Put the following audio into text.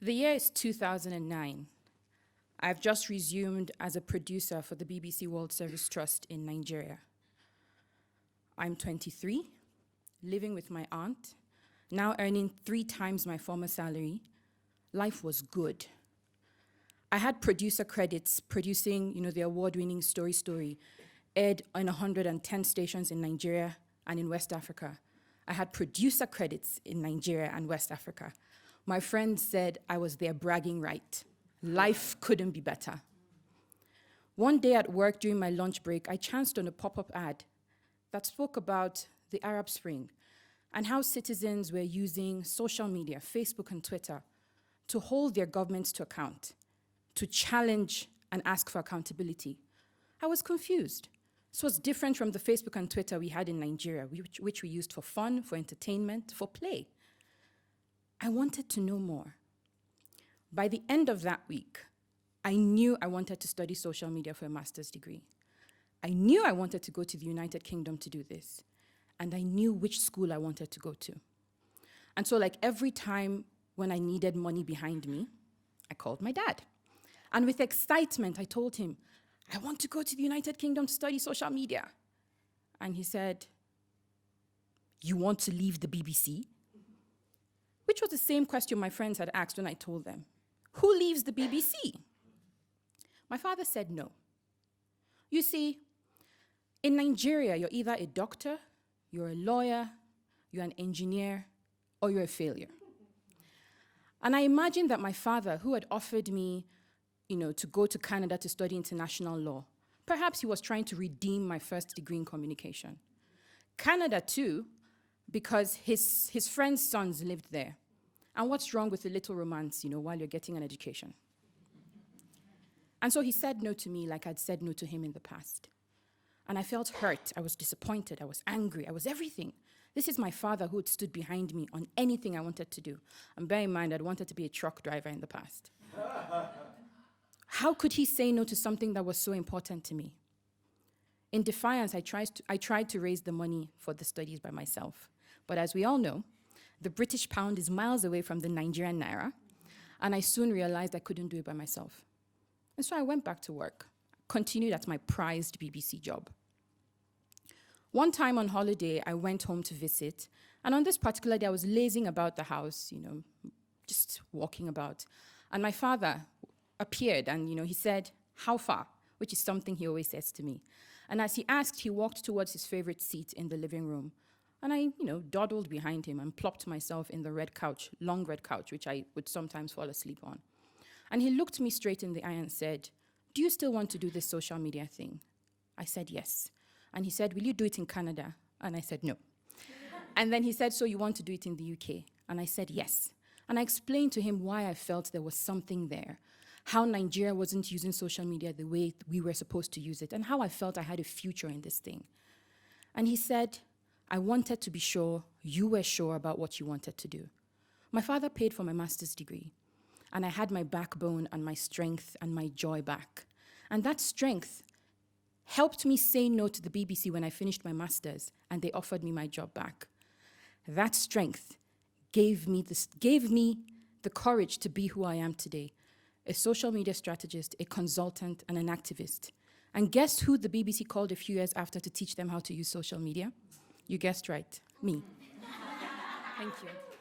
The year is 2009. I've just resumed as a producer for the BBC World Service Trust in Nigeria. I'm 23, living with my aunt, now earning 3 times my former salary. Life was good. I had producer credits producing, the award-winning Story, aired on 110 stations in Nigeria and in West Africa. I had producer credits in Nigeria and West Africa. My friends said I was their bragging right. Life couldn't be better. One day at work during my lunch break, I chanced on a pop-up ad that spoke about the Arab Spring and how citizens were using social media, Facebook and Twitter, to hold their governments to account, to challenge and ask for accountability. I was confused. This was different from the Facebook and Twitter we had in Nigeria, which we used for fun, for entertainment, for play. I wanted to know more. By the end of that week, I knew I wanted to study social media for a master's degree. I knew I wanted to go to the United Kingdom to do this, and I knew which school I wanted to go to. And so, like every time when I needed money behind me, I called my dad. And with excitement, I told him, I want to go to the United Kingdom to study social media. And he said, you want to leave the BBC? Which was the same question my friends had asked when I told them, who leaves the BBC? My father said no. You see, in Nigeria, you're either a doctor, you're a lawyer, you're an engineer, or you're a failure. And I imagined that my father, who had offered me, to go to Canada to study international law, perhaps he was trying to redeem my first degree in communication. Canada, too, because his friend's sons lived there. And what's wrong with a little romance, while you're getting an education? And so he said no to me like I'd said no to him in the past. And I felt hurt, I was disappointed, I was angry, I was everything. This is my father who had stood behind me on anything I wanted to do. And bear in mind, I'd wanted to be a truck driver in the past. How could he say no to something that was so important to me? In defiance, I tried to raise the money for the studies by myself. But as we all know, the British pound is miles away from the Nigerian naira, and I soon realized I couldn't do it by myself. And so I went back to work, continued at my prized BBC job. One time on holiday, I went home to visit, and on this particular day, I was lazing about the house, just walking about. And my father appeared, and he said, how far? Which is something he always says to me. And as he asked, he walked towards his favorite seat in the living room. And I, dawdled behind him and plopped myself in the red couch, long red couch, which I would sometimes fall asleep on. And he looked me straight in the eye and said, do you still want to do this social media thing? I said, yes. And he said, will you do it in Canada? And I said, no. And then he said, so you want to do it in the UK? And I said, yes. And I explained to him why I felt there was something there, how Nigeria wasn't using social media the way we were supposed to use it, and how I felt I had a future in this thing. And he said, I wanted to be sure you were sure about what you wanted to do. My father paid for my master's degree, and I had my backbone and my strength and my joy back. And that strength helped me say no to the BBC when I finished my master's, and they offered me my job back. That strength gave me the courage to be who I am today, a social media strategist, a consultant, and an activist. And guess who the BBC called a few years after to teach them how to use social media? You guessed right, me. Thank you.